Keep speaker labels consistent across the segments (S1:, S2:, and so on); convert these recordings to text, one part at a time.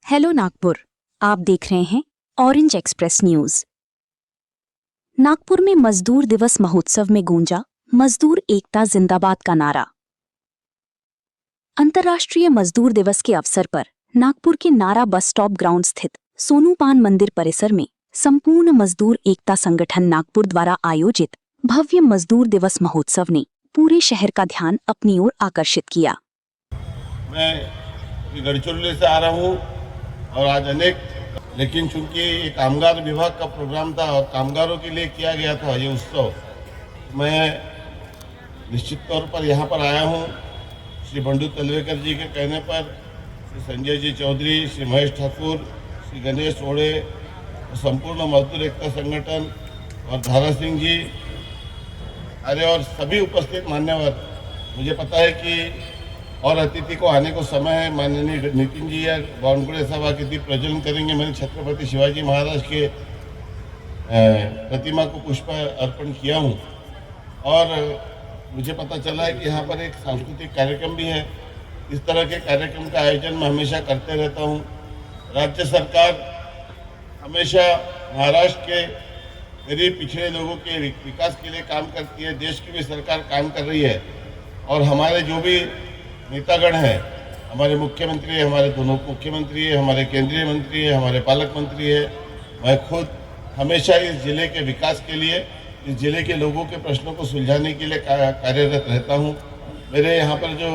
S1: Hello Nagpur, आप देख रहे हैं ऑरेंज एक्सप्रेस न्यूज। नागपुर में मजदूर दिवस महोत्सव में गूंजा मजदूर एकता जिंदाबाद का नारा। अंतर्राष्ट्रीय मजदूर दिवस के अवसर पर नागपुर के नारा बस स्टॉप ग्राउंड स्थित सोनू पान मंदिर परिसर में संपूर्ण मजदूर एकता संगठन नागपुर द्वारा आयोजित भव्य मजदूर दिवस महोत्सव ने पूरे शहर का ध्यान अपनी ओर आकर्षित किया।
S2: मैं गढ़चिरौली से आ रहा हूँ और आज लेकिन चूंकि ये कामगार विभाग का प्रोग्राम था और कामगारों के लिए किया गया था ये उत्सव, मैं निश्चित तौर पर यहाँ पर आया हूँ। श्री बंडू तलवेकर जी के कहने पर श्री संजय जी चौधरी, श्री महेश ठाकुर, श्री गणेश ओड़े, संपूर्ण मजदूर एकता संगठन और धारा सिंह जी और सभी उपस्थित मान्यवर, मुझे पता है कि और अतिथि को आने को समय है। माननीय नितिन जी या बावनकुळे साहब आकृति प्रज्वलन करेंगे। मैंने छत्रपति शिवाजी महाराज के प्रतिमा को पुष्प अर्पण किया हूँ और मुझे पता चला है कि यहाँ पर एक सांस्कृतिक कार्यक्रम भी है। इस तरह के कार्यक्रम का आयोजन मैं हमेशा करते रहता हूँ। राज्य सरकार हमेशा महाराष्ट्र के गरीब पिछड़े लोगों के विकास के लिए काम करती है। देश की भी सरकार काम कर रही है और हमारे जो भी नेतागण हैं, हमारे मुख्यमंत्री है, हमारे दोनों मुख्यमंत्री है, हमारे केंद्रीय मंत्री है, हमारे पालक मंत्री है, मैं खुद हमेशा इस जिले के विकास के लिए, इस जिले के लोगों के प्रश्नों को सुलझाने के लिए कार्यरत रहता हूं। मेरे यहाँ पर जो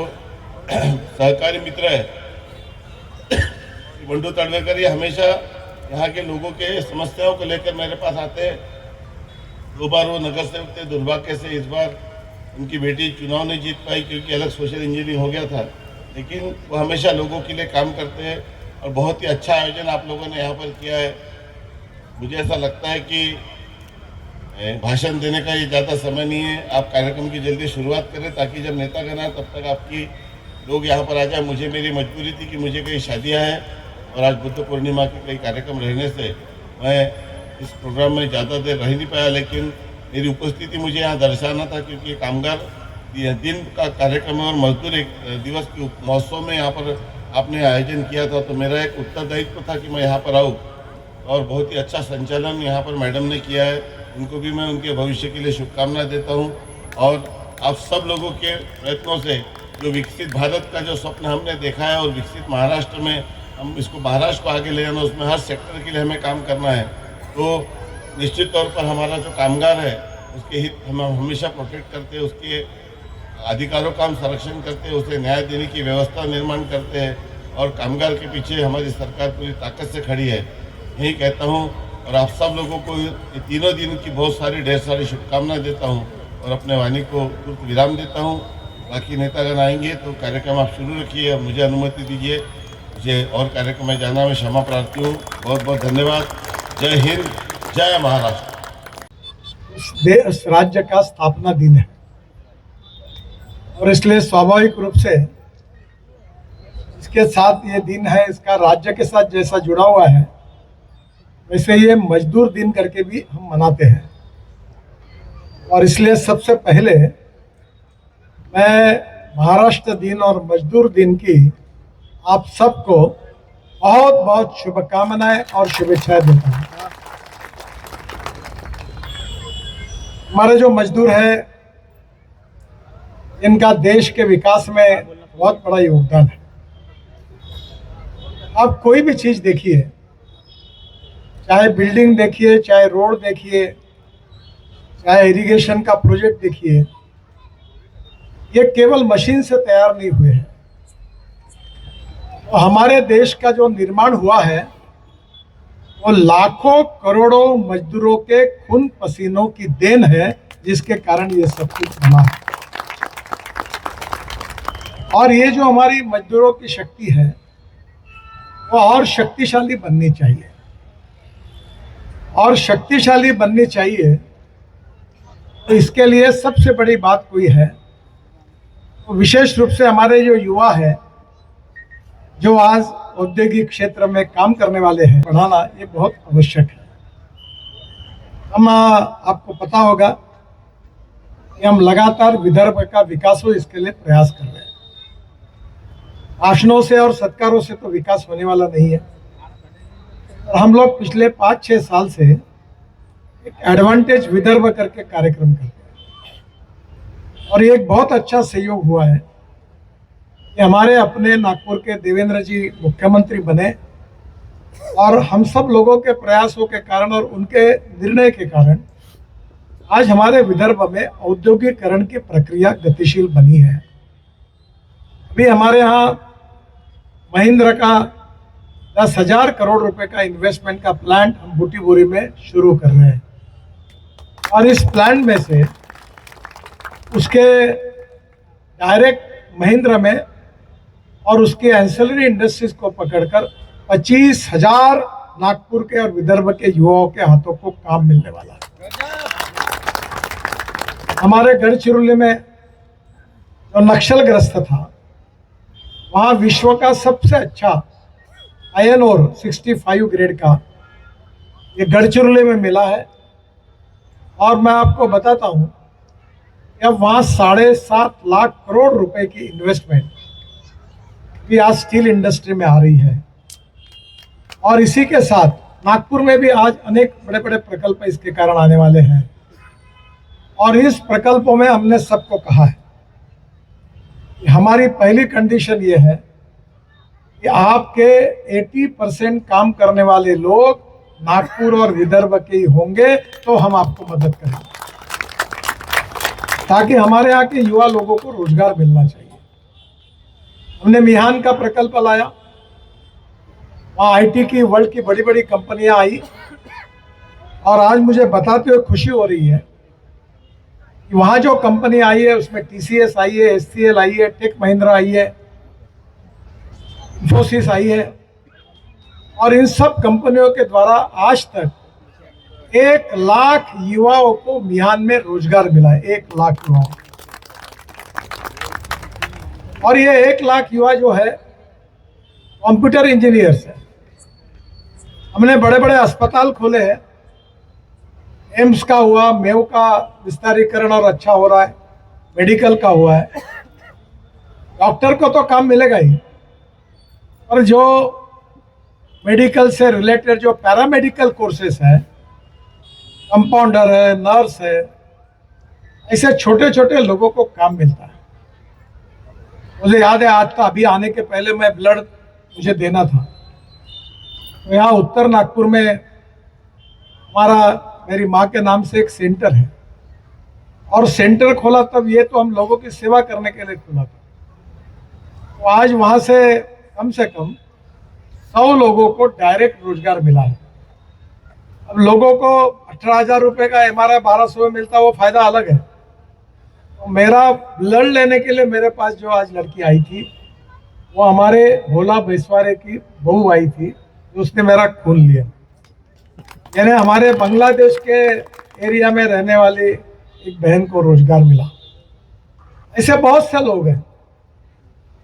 S2: सहकारी मित्र है बंडू तलवेकर, ये हमेशा यहाँ के लोगों के समस्याओं को लेकर मेरे पास आते हैं। 2 बार वो नगर सेवक थे। दुर्भाग्य से इस बार उनकी बेटी चुनाव नहीं जीत पाई क्योंकि अलग सोशल इंजीनियरिंग हो गया था, लेकिन वो हमेशा लोगों के लिए काम करते हैं और बहुत ही अच्छा आयोजन आप लोगों ने यहाँ पर किया है। मुझे ऐसा लगता है कि भाषण देने का ये ज़्यादा समय नहीं है। आप कार्यक्रम की जल्दी शुरुआत करें ताकि जब नेतागण आए तब तक आपकी लोग यहाँ पर आ जाए। मुझे मेरी मजबूरी थी कि मुझे कई शादियाँ हैं और आज बुद्ध पूर्णिमा के कई कार्यक्रम रहने से मैं इस प्रोग्राम में ज़्यादा देर रह नहीं पाया, लेकिन मेरी उपस्थिति मुझे यहाँ दर्शाना था क्योंकि कामगार दिन का कार्यक्रम और मजदूर दिवस के महोत्सव में यहाँ पर आपने आयोजन किया था, तो मेरा एक उत्तरदायित्व था कि मैं यहाँ पर आऊँ और बहुत ही अच्छा संचालन यहाँ पर मैडम ने किया है। उनको भी मैं उनके भविष्य के लिए शुभकामनाएं देता हूँ और आप सब लोगों के प्रयत्नों से जो विकसित भारत का जो स्वप्न हमने देखा है और विकसित महाराष्ट्र में हम इसको महाराष्ट्र को आगे ले जाना, उसमें हर सेक्टर के लिए हमें काम करना है। तो निश्चित तौर पर हमारा जो कामगार है उसके हित हम हमेशा प्रोटेक्ट करते हैं, उसके अधिकारों का हम संरक्षण करते हैं, उसे न्याय देने की व्यवस्था निर्माण करते हैं और कामगार के पीछे हमारी सरकार पूरी ताकत से खड़ी है। यही कहता हूँ और आप सब लोगों को ये तीनों दिन की बहुत सारी ढेर सारी शुभकामनाएं देता हूँ और अपने वाणी को तुरंत विराम देता हूँ। बाकी नेतागण आएंगे तो कार्यक्रम आप शुरू रखिए और मुझे अनुमति दीजिए, मुझे और कार्यक्रम में जाना मैं क्षमा प्रार्थी हूँ। बहुत बहुत धन्यवाद। जय हिंद, जय महाराष्ट्र।
S3: इस राज्य का स्थापना दिन है और इसलिए स्वाभाविक रूप से इसके साथ ये दिन है, इसका राज्य के साथ जैसा जुड़ा हुआ है वैसे ये मजदूर दिन करके भी हम मनाते हैं। और इसलिए सबसे पहले मैं महाराष्ट्र दिन और मजदूर दिन की आप सबको बहुत बहुत शुभकामनाएं और शुभेच्छाएं देता हूँ। हमारे जो मजदूर हैं इनका देश के विकास में बहुत बड़ा योगदान है। आप कोई भी चीज़ देखिए, चाहे बिल्डिंग देखिए, चाहे रोड देखिए, चाहे इरिगेशन का प्रोजेक्ट देखिए, ये केवल मशीन से तैयार नहीं हुए हैं। तो हमारे देश का जो निर्माण हुआ है वो लाखों करोड़ों मजदूरों के खून पसीनों की देन है, जिसके कारण ये सब कुछ बना है। और ये जो हमारी मजदूरों की शक्ति है वो और शक्तिशाली बननी चाहिए और शक्तिशाली बननी चाहिए। तो इसके लिए सबसे बड़ी बात कोई है तो विशेष रूप से हमारे जो युवा है, जो आज औद्योगिक क्षेत्र में काम करने वाले हैं, बढ़ाना ये बहुत आवश्यक है। हम आपको पता होगा कि हम लगातार विदर्भ का विकास हो इसके लिए प्रयास कर रहे हैं। भाषणों से और सत्कारों से तो विकास होने वाला नहीं है। और हम लोग पिछले 5-6 साल से एक एडवांटेज विदर्भ करके कार्यक्रम करते हैं और ये एक बहुत अच्छा सहयोग हुआ है कि हमारे अपने नागपुर के देवेंद्र जी मुख्यमंत्री बने और हम सब लोगों के प्रयासों के कारण और उनके निर्णय के कारण आज हमारे विदर्भ में औद्योगिकरण की प्रक्रिया गतिशील बनी है। अभी हमारे यहाँ महिंद्रा का 10,000 करोड़ रुपए का इन्वेस्टमेंट का प्लांट हम बूटीबोरी में शुरू कर रहे हैं और इस प्लांट में से उसके डायरेक्ट महिंद्रा में और उसके एंसिलरी इंडस्ट्रीज को पकड़कर 25,000 नागपुर के और विदर्भ के युवाओं के हाथों को काम मिलने वाला है। हमारे गढ़चिरौली में जो नक्सलग्रस्त था वहाँ विश्व का सबसे अच्छा आयरन ओर 65 ग्रेड का ये गढ़चिरौली में मिला है और मैं आपको बताता हूँ कि अब वहाँ 7.5 लाख करोड़ रुपए की इन्वेस्टमेंट भी आज स्टील इंडस्ट्री में आ रही है और इसी के साथ नागपुर में भी आज अनेक बड़े बड़े प्रकल्प इसके कारण आने वाले हैं और इस प्रकल्पों में हमने सबको कहा है कि हमारी पहली कंडीशन ये है कि आपके 80% काम करने वाले लोग नागपुर और विदर्भ के ही होंगे तो हम आपको मदद करेंगे ताकि हमारे यहाँ के युवा लोगों को रोजगार मिलना चाहिए। हमने मिहान का प्रकल्प लाया, वहाँ आईटी की वर्ल्ड की बड़ी बड़ी कंपनियां आई और आज मुझे बताते हुए खुशी हो रही है कि वहाँ जो कंपनी आई है उसमें टीसीएस आई है, एचसीएल आई है, टेक महिंद्रा आई है, इंफोसिस आई है और इन सब कंपनियों के द्वारा आज तक 1 लाख युवाओं को मिहान में रोजगार मिला है। 1 लाख युवाओं और ये 1 लाख युवा जो है कंप्यूटर इंजीनियर्स है। हमने बड़े बड़े अस्पताल खोले हैं, एम्स का हुआ, मेयो का विस्तारीकरण और अच्छा हो रहा है, मेडिकल का हुआ है। डॉक्टर को तो काम मिलेगा ही और जो मेडिकल से रिलेटेड जो पैरामेडिकल कोर्सेस है, कंपाउंडर है, नर्स है, ऐसे छोटे छोटे लोगों को काम मिलता है। मुझे याद है आज का अभी आने के पहले मैं ब्लड मुझे देना था तो यहाँ उत्तर नागपुर में हमारा मेरी माँ के नाम से एक सेंटर है और सेंटर खोला तब ये तो हम लोगों की सेवा करने के लिए खोला था। तो आज वहाँ से कम 100 लोगों को डायरेक्ट रोजगार मिला है। अब लोगों को 18,000 रुपये का एमआरआई 1200 में मिलता है, वो फायदा अलग है। तो मेरा ब्लड लेने के लिए मेरे पास जो आज लड़की आई थी वो हमारे भोला बैसवारे की बहू आई थी, तो उसने मेरा खून लिया। यानी हमारे बांग्लादेश के एरिया में रहने वाली एक बहन को रोजगार मिला। ऐसे बहुत से लोग हैं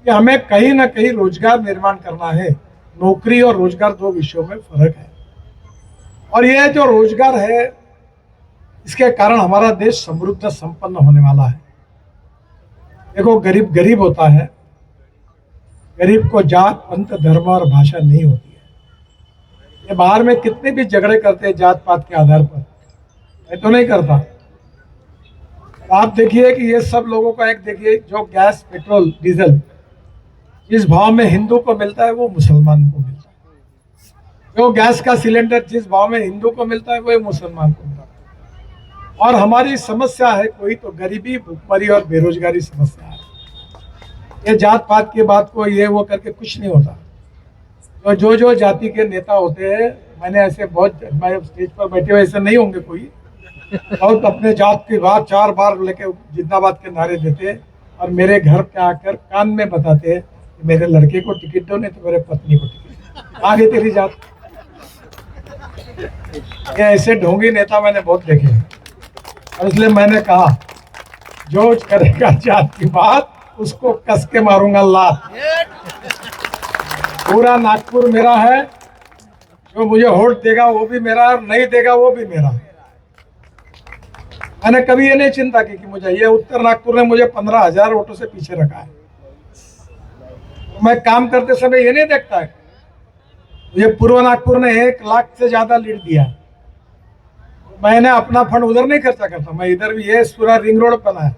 S3: कि हमें कहीं ना कहीं रोजगार निर्माण करना है। नौकरी और रोजगार 2 विषयों में फर्क है और यह जो रोजगार है इसके कारण हमारा देश समृद्ध संपन्न होने वाला है। देखो, गरीब गरीब होता है, गरीब को जात पंथ धर्म और भाषा नहीं होती है। ये बाहर में कितने भी झगड़े करते हैं जात पात के आधार पर, मैं तो नहीं करता। आप देखिए कि ये सब लोगों का एक देखिए, जो गैस पेट्रोल डीजल जिस भाव में हिंदू को मिलता है वो मुसलमान को मिलता है। जो गैस का सिलेंडर जिस भाव में हिंदू को मिलता है वो मुसलमान को मिलता है। और हमारी समस्या है कोई तो गरीबी, भूखमरी और बेरोजगारी समस्या है। ये जात पात की बात को ये वो करके कुछ नहीं होता। तो जो जाति के नेता होते हैं, मैंने ऐसे बहुत, मैं स्टेज पर बैठे हुए ऐसे नहीं होंगे कोई, बहुत अपने जात की बात 4 बार लेके जिंदाबाद के नारे देते और मेरे घर पे आकर कान में बताते कि मेरे लड़के को टिकट दो, नहीं तो मेरे पत्नी को टिकट। आगे तेरी जात। ये ऐसे ढोंगी नेता मैंने बहुत देखे हैं और इसलिए मैंने कहा जो करेगा जात की बात उसको कस के मारूंगा लात। पूरा नागपुर मेरा है, जो मुझे वोट देगा वो भी मेरा और नहीं देगा वो भी मेरा। मैंने कभी ये नहीं चिंता की कि मुझे, ये उत्तर नागपुर ने मुझे 15,000 वोटों से पीछे रखा है। मैं काम करते समय ये नहीं देखता है मुझे पूर्व नागपुर ने 1 लाख से ज्यादा लीड दिया। मैंने अपना फंड उधर नहीं खर्चा करता, मैं इधर भी ये पूरा रिंग रोड बनाया,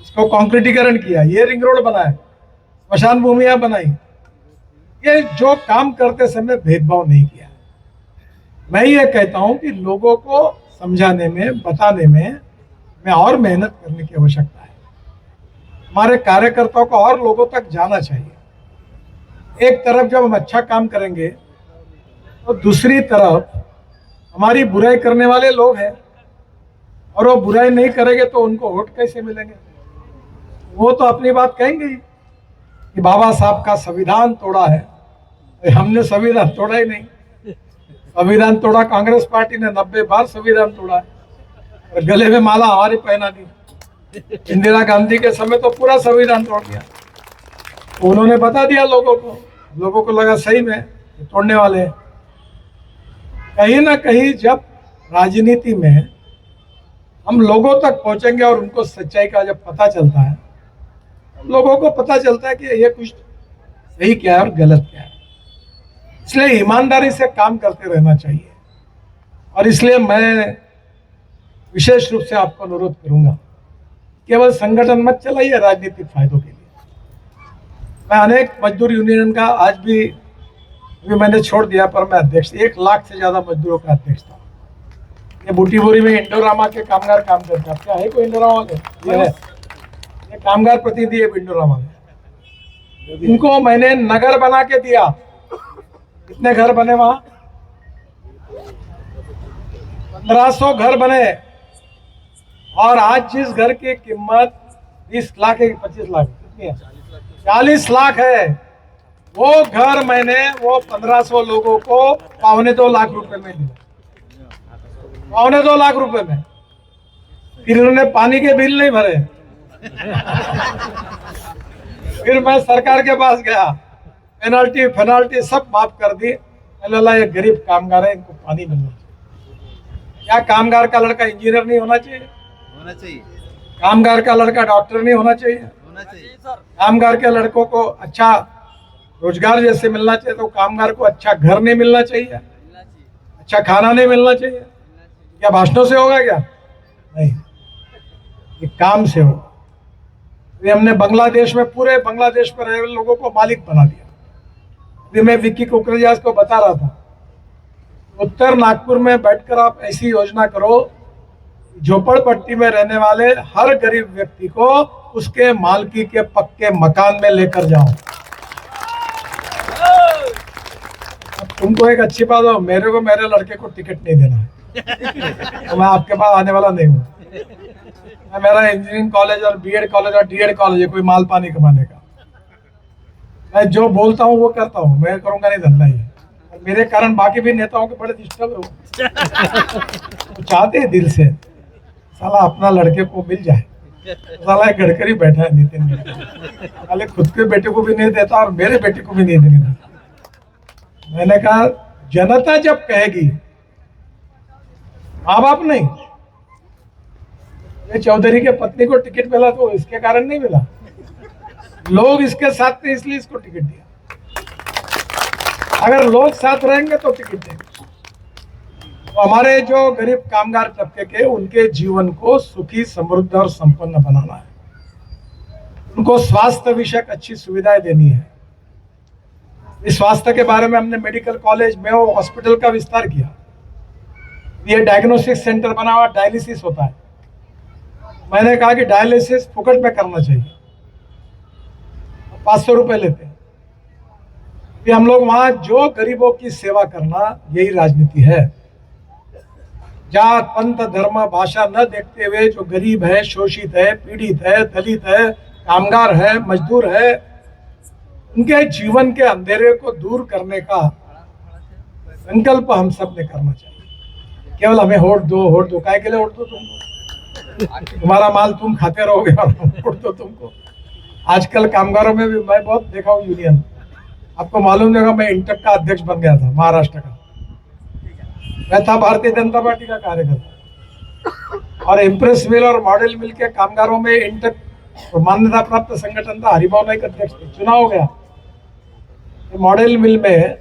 S3: इसको कंक्रीटीकरण किया, ये रिंग रोड बनाया, स्मशान भूमियां बनाई। ये जो काम करते समय भेदभाव नहीं किया। मैं ये कहता हूं कि लोगों को समझाने में, बताने में और मेहनत करने की आवश्यकता है। हमारे कार्यकर्ताओं को और लोगों तक जाना चाहिए। एक तरफ जब हम अच्छा काम करेंगे तो दूसरी तरफ हमारी बुराई करने वाले लोग हैं, और वो बुराई नहीं करेंगे तो उनको वोट कैसे मिलेंगे? वो तो अपनी बात कहेंगे ही कि बाबा साहब का संविधान तोड़ा है। हमने संविधान तोड़ा ही नहीं। संविधान तोड़ा कांग्रेस पार्टी ने, 90 बार संविधान तोड़ा है, और गले में माला हमारी पहना दी। इंदिरा गांधी के समय तो पूरा संविधान तोड़ दिया। तो उन्होंने बता दिया लोगों को लगा सही में ये तोड़ने वाले हैं। कहीं ना कहीं जब राजनीति में हम लोगों तक पहुंचेंगे और उनको सच्चाई का जब पता चलता है, लोगों को पता चलता है कि ये कुछ सही क्या है और गलत क्या है। इसलिए ईमानदारी से काम करते रहना चाहिए। और इसलिए मैं विशेष रूप से आपको अनुरोध करूंगा, केवल संगठन मत चलाइए राजनीतिक फायदों के लिए। मैं अनेक मजदूर यूनियन का आज भी मैंने छोड़ दिया, पर मैं अध्यक्ष, 1 लाख से ज्यादा मजदूरों का अध्यक्ष था। ये बूटीबोरी में इंडोरामा के कामगार काम करते हैं। क्या है कोई इंडोरामा के? ये है, ये कामगार प्रतिनिधि है इंडोरामा में। इनको मैंने नगर बना के दिया। कितने घर बने वहां? 1500 घर बने। और आज जिस घर की कीमत 20 लाख है, 25 लाख, कितनी है? 40 लाख है। वो घर मैंने वो 1500 लोगों को 2.25 लाख रुपए में दिया। 2.25 लाख रुपए में। फिर उन्होंने पानी के बिल नहीं भरे। फिर मैं सरकार के पास गया, पेनाल्टी सब माफ कर दी। अल्लाह, ये गरीब कामगार है, इनको पानी मिलना चाहिए। क्या कामगार का लड़का इंजीनियर नहीं होना चाहिए?
S4: होना चाहिए।
S3: कामगार का लड़का डॉक्टर नहीं होना चाहिए?
S4: होना चाहिए।
S3: कामगार के लड़कों को अच्छा रोजगार जैसे मिलना चाहिए, तो कामगार को अच्छा घर नहीं मिलना चाहिए? अच्छा खाना नहीं मिलना चाहिए? क्या भाषणों से होगा? क्या नहीं, ये काम से होगा। ये हमने बांग्लादेश में, पूरे बांग्लादेश में रहे हुए लोगों को मालिक बना दिया। अभी मैं विक्की कुकरेजा को बता रहा था, उत्तर नागपुर में बैठकर आप ऐसी योजना करो, झोपड़पट्टी में रहने वाले हर गरीब व्यक्ति को उसके मालकी के पक्के मकान में लेकर जाओ। अब तुमको एक अच्छी बात हो, मेरे को मेरे लड़के को टिकट नहीं देना है, तो मैं आपके पास आने वाला नहीं हूँ। मेरा इंजीनियरिंग कॉलेज और बीएड कॉलेज और डीएड कॉलेज है, कोई माल पानी कमाने का। मैं जो बोलता हूँ वो करता हूँ, मैं करूंगा नहीं धंधा ही। और मेरे कारण बाकी भी नेताओं के बड़े डिस्टर्ब हो, वो चाहते हैं दिल से साला अपना लड़के को मिल जाए। साला गडकरी बैठा है, नितिन गडकरी, साले खुद के बेटे को भी नहीं देता और मेरे बेटे को भी नहीं देने देता। मैंने कहा जनता जब कहेगी, माँ बाप नहीं। ये चौधरी के पत्नी को टिकट मिला तो इसके कारण नहीं मिला, लोग इसके साथ थे इसलिए इसको टिकट दिया। अगर लोग साथ रहेंगे तो टिकट देंगे। तो हमारे जो गरीब कामगार तबके के, उनके जीवन को सुखी, समृद्ध और संपन्न बनाना है। उनको स्वास्थ्य विषयक अच्छी सुविधाएं देनी है। इस स्वास्थ्य के बारे में हमने मेडिकल कॉलेज में हॉस्पिटल का विस्तार किया। ये डायग्नोस्टिक सेंटर बना हुआ, डायलिसिस होता है। मैंने कहा कि डायलिसिस फुकट में करना चाहिए, 500 रुपए लेते हैं। हम लोग वहां जो गरीबों की सेवा करना, यही राजनीति है। जात पंथ धर्म भाषा न देखते हुए जो गरीब है, शोषित है, पीड़ित है, दलित है, कामगार है, मजदूर है, उनके जीवन के अंधेरे को दूर करने का संकल्प हम सब ने करना चाहिए। केवल हमें वोट दो, काय के लिए वोट दो? तुमको तुम्हारा माल तुम खाते रहोगे और हम वोट दो तुमको। आजकल कामगारों में भी मैं बहुत देखा हूँ यूनियन, आपको मालूम होगा, मैं इंटक का अध्यक्ष बन गया था महाराष्ट्र का। मैं था भारतीय जनता पार्टी का कार्यकर्ता, और इम्प्रेस मिल और मॉडल मिल के कामगारों में इंटक मान्यता प्राप्त संगठन था। हरिभाव नाइक अध्यक्ष थे, चुनाव हो गया। मॉडल मिल में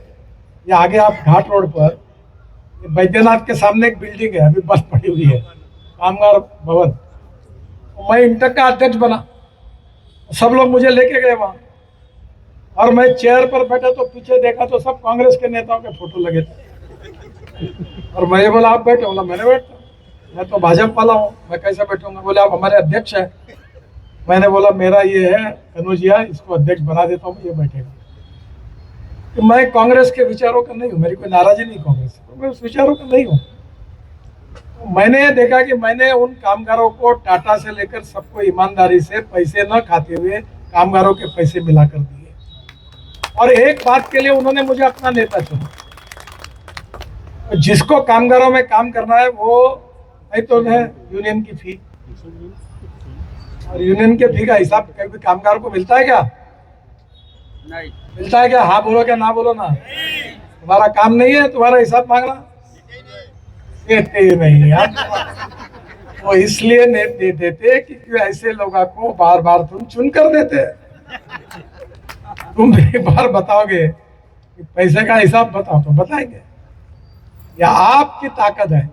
S3: ये आगे आप घाट रोड पर बैद्यनाथ के सामने एक बिल्डिंग है, अभी बस पड़ी हुई है, कामगार भवन। तो मैं इंटक का अध्यक्ष बना, सब लोग मुझे लेके गए वहाँ, और मैं चेयर पर बैठा तो पीछे देखा तो सब कांग्रेस के नेताओं के फोटो लगे थे। और मैं बोला आप बैठो, बोला मैंने बैठता, मैं तो भाजपा वाला हूँ, मैं कैसे बैठूंगा। बोले आप हमारे अध्यक्ष हैं। मैंने बोला मेरा ये है कनौजिया, इसको अध्यक्ष बना देता हूँ, ये बैठेगा। तो मैं कांग्रेस के विचारों का नहीं हूँ, मेरी कोई नाराजी नहीं कांग्रेस से, मैं उस विचारों का नहीं हूँ। तो मैंने देखा कि मैंने उन कामगारों को टाटा से लेकर सबको ईमानदारी से पैसे न खाते हुए कामगारों के पैसे मिला कर दिए, और एक बात के लिए उन्होंने मुझे अपना नेता चुना। तो जिसको कामगारों में काम करना है वो नहीं तो है यूनियन की फी, और यूनियन के फी का हिसाब कभी कामगार को मिलता है क्या? नहीं मिलता है क्या? हाँ बोलो क्या, ना बोलो ना। तुम्हारा काम नहीं है तुम्हारा हिसाब मांगना, देते नहीं यार। वो इसलिए नहीं देते कि ऐसे लोगों को बार बार तुम चुन कर देते। तुम एक बार बताओगे कि पैसे का हिसाब बताओ तो बताएंगे। या आपकी ताकत है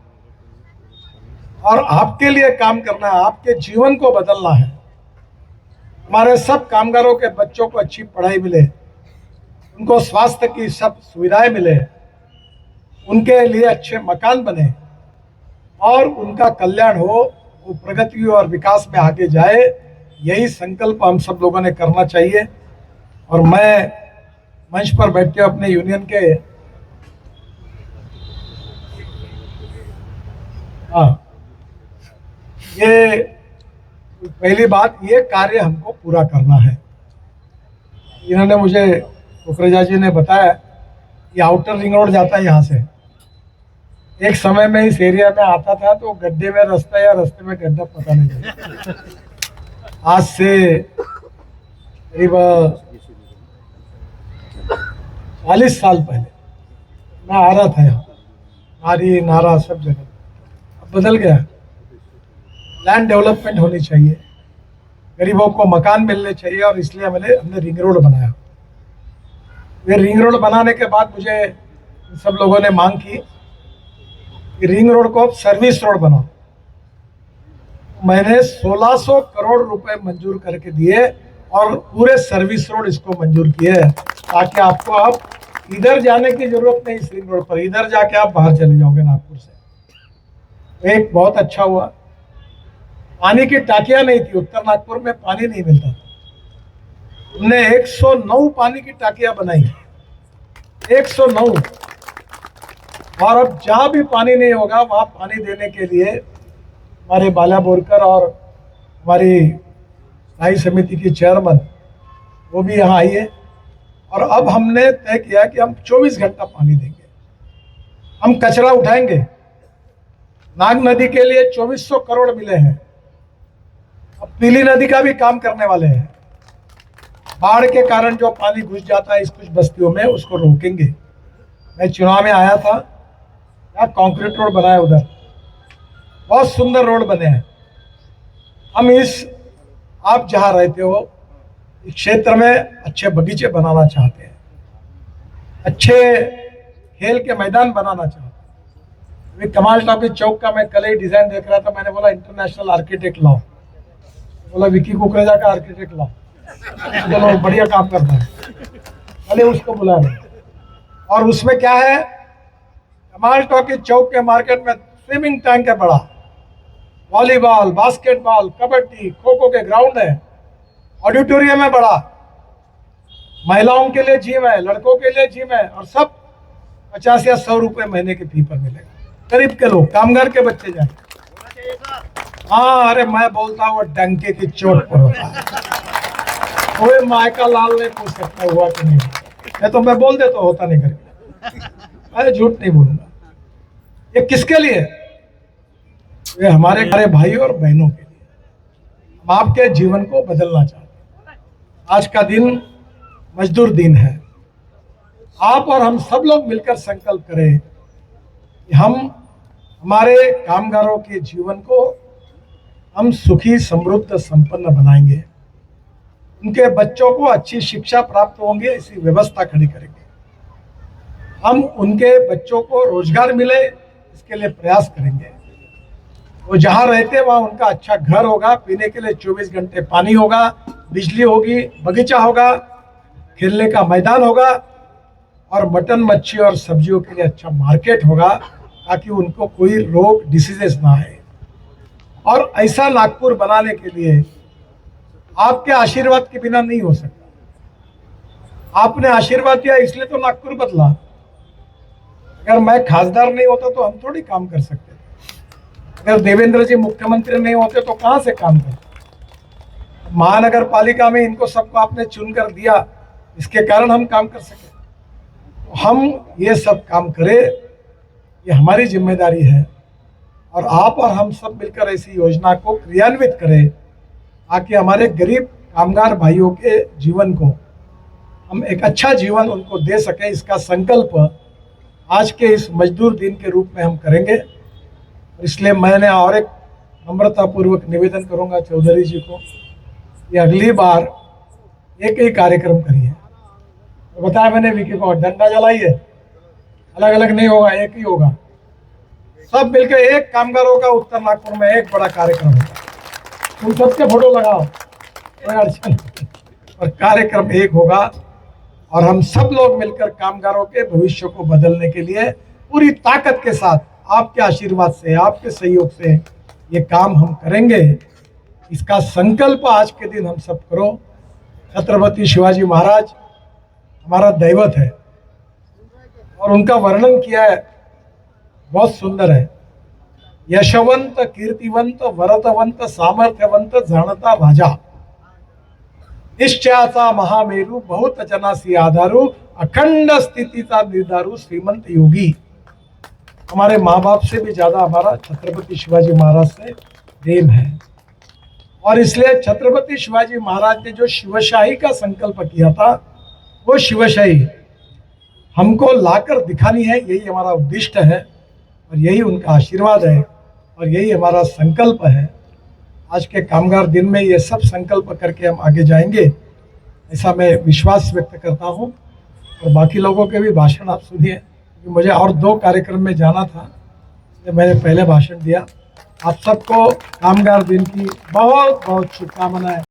S3: और आपके लिए काम करना है, आपके जीवन को बदलना है। हमारे सब कामगारों के बच्चों को अच्छी पढ़ाई मिले, उनको स्वास्थ्य की सब सुविधाएं मिले, उनके लिए अच्छे मकान बने और उनका कल्याण हो, वो प्रगति और विकास में आगे जाए। यही संकल्प हम सब लोगों ने करना चाहिए। और मैं मंच पर बैठते अपने यूनियन के ये पहली बात, ये कार्य हमको पूरा करना है। इन्होंने मुझे कुकरेजा जी ने बताया कि आउटर रिंग रोड जाता है यहाँ से। एक समय में इस एरिया में आता था तो गड्ढे में रास्ता या रास्ते में गड्ढा पता नहीं चला। आज से करीब 40 साल पहले मैं आ रहा था यहाँ, नारी नारा सब जगह। अब बदल गया, लैंड डेवलपमेंट होनी चाहिए, गरीबों को मकान मिलने चाहिए, और इसलिए हमने रिंग रोड बनाया। ये रिंग रोड बनाने के बाद मुझे सब लोगों ने मांग की कि रिंग रोड को सर्विस रोड बनाओ। मैंने 1600 करोड़ रुपए मंजूर करके दिए और पूरे सर्विस रोड इसको मंजूर किए, ताकि आपको अब इधर जाने की जरूरत नहीं इस रिंग रोड पर, इधर जाके आप बाहर चले जाओगे नागपुर से। एक बहुत अच्छा हुआ। पानी की टाकियां नहीं थी, उत्तर नागपुर में पानी नहीं मिलता था। हमने 109 पानी की टाकियां बनाई, 109। और अब जहां भी पानी नहीं होगा वहां पानी देने के लिए हमारे बाला बोरकर और हमारी स्थायी समिति की चेयरमैन वो भी यहाँ आई है। और अब हमने तय किया कि हम 24 घंटा पानी देंगे। हम कचरा उठाएंगे। नाग नदी के लिए 2400 करोड़ मिले हैं। अब पीली नदी का भी काम करने वाले हैं। बाढ़ के कारण जो पानी घुस जाता है इस कुछ बस्तियों में, उसको रोकेंगे। मैं चुनाव में आया था, यहाँ कंक्रीट रोड बना है, उधर बहुत सुंदर रोड बने हैं। हम आप जहाँ रहते हो इस क्षेत्र में अच्छे बगीचे बनाना चाहते हैं, अच्छे खेल के मैदान बनाना चाहते हैं। अभी कमाल टॉकीज चौक का मैं कल ही डिजाइन देख रहा था, मैंने बोला इंटरनेशनल आर्किटेक्ट लाओ, बोला विकी कुकरेजा का आर्किटेक्ट लाओ, चलो बढ़िया काम करता है, पहले उसको बुला रहे। और उसमें क्या है, कमाल टॉकीज चौक के मार्केट में स्विमिंग टैंक है बड़ा, वॉलीबॉल, बास्केटबॉल, कबड्डी, खो खो के ग्राउंड है, ऑडिटोरियम है बड़ा, महिलाओं के लिए जिम है, लड़कों के लिए जिम है, और सब 50 या 100 रुपए महीने के फी पर मिलेगा। गरीब के लोग, कामगार के बच्चे जाए। हाँ, अरे मैं बोलता हूँ डंके की चोट पर होता है। कोई मायका लाल नहीं पूछ सकता हुआ कि नहीं, मैं तो मैं बोल देता होता नहीं करके, मैं झूठ नहीं बोलूंगा। ये किसके लिए? ये हमारे भाई और बहनों के लिए। हम आपके जीवन को बदलना चाहते हैं। आज का दिन मजदूर दिन है। आप और हम सब लोग मिलकर संकल्प करें कि हम हमारे कामगारों के जीवन को हम सुखी, समृद्ध, संपन्न बनाएंगे। उनके बच्चों को अच्छी शिक्षा प्राप्त होंगे, ऐसी व्यवस्था खड़ी करेंगे। हम उनके बच्चों को रोजगार मिले इसके लिए प्रयास करेंगे। वो जहाँ रहते वहाँ उनका अच्छा घर होगा, पीने के लिए 24 घंटे पानी होगा, बिजली होगी, बगीचा होगा, खेलने का मैदान होगा और मटन मच्छी और सब्जियों के लिए अच्छा मार्केट होगा ताकि उनको कोई रोग डिसीजेस ना आए। और ऐसा नागपुर बनाने के लिए आपके आशीर्वाद के बिना नहीं हो सकता। आपने आशीर्वाद दिया इसलिए तो नागपुर बदला। अगर मैं खासदार नहीं होता तो हम थोड़ी काम कर सकते थे। अगर देवेंद्र जी मुख्यमंत्री नहीं होते तो कहाँ से काम करते। महानगर पालिका में इनको सबको आपने चुनकर दिया, इसके कारण हम काम कर सके। तो हम ये सब काम करें, ये हमारी जिम्मेदारी है और आप और हम सब मिलकर ऐसी योजना को क्रियान्वित करें ताकि हमारे गरीब कामगार भाइयों के जीवन को हम एक अच्छा जीवन उनको दे सकें। इसका संकल्प आज के इस मजदूर दिन के रूप में हम करेंगे। इसलिए मैंने और एक नम्रतापूर्वक निवेदन करूंगा चौधरी जी को कि अगली बार एक ही कार्यक्रम करिए। तो बताया मैंने विकी को, डंडा जलाइए, अलग अलग नहीं होगा, एक ही होगा। सब मिलकर एक कामगारों का उत्तर नागपुर में एक बड़ा कार्यक्रम होगा। तुम सबके फोटो लगाओ, कोई अड़चन नहीं। और कार्यक्रम एक होगा और हम सब लोग मिलकर कामगारों के भविष्य को बदलने के लिए पूरी ताकत के साथ आपके आशीर्वाद से, आपके सहयोग से ये काम हम करेंगे। इसका संकल्प आज के दिन हम सब करो। छत्रपति शिवाजी महाराज हमारा दैवत है और उनका वर्णन किया है, बहुत सुंदर है। यशवंत, कीर्तिवंत, वरदवंत, सामर्थ्यवंत, जाणता राजा, निश्चयाचा महामेरू, बहुत जनासी आधारू, अखंड स्थितीचा निर्धारू, श्रीमंत योगी। हमारे माँ बाप से भी ज्यादा हमारा छत्रपति शिवाजी महाराज से प्रेम है और इसलिए छत्रपति शिवाजी महाराज ने जो शिवशाही का संकल्प किया था वो शिवशाही हमको लाकर दिखानी है। यही हमारा उद्दिष्ट है और यही उनका आशीर्वाद है और यही हमारा संकल्प है। आज के कामगार दिन में ये सब संकल्प करके हम आगे जाएंगे, ऐसा मैं विश्वास व्यक्त करता हूँ। और बाकी लोगों के भी भाषण आप सुनिए, क्योंकि मुझे और 2 कार्यक्रम में जाना था, तो मैंने पहले भाषण दिया। आप सबको कामगार दिन की बहुत बहुत शुभकामनाएं।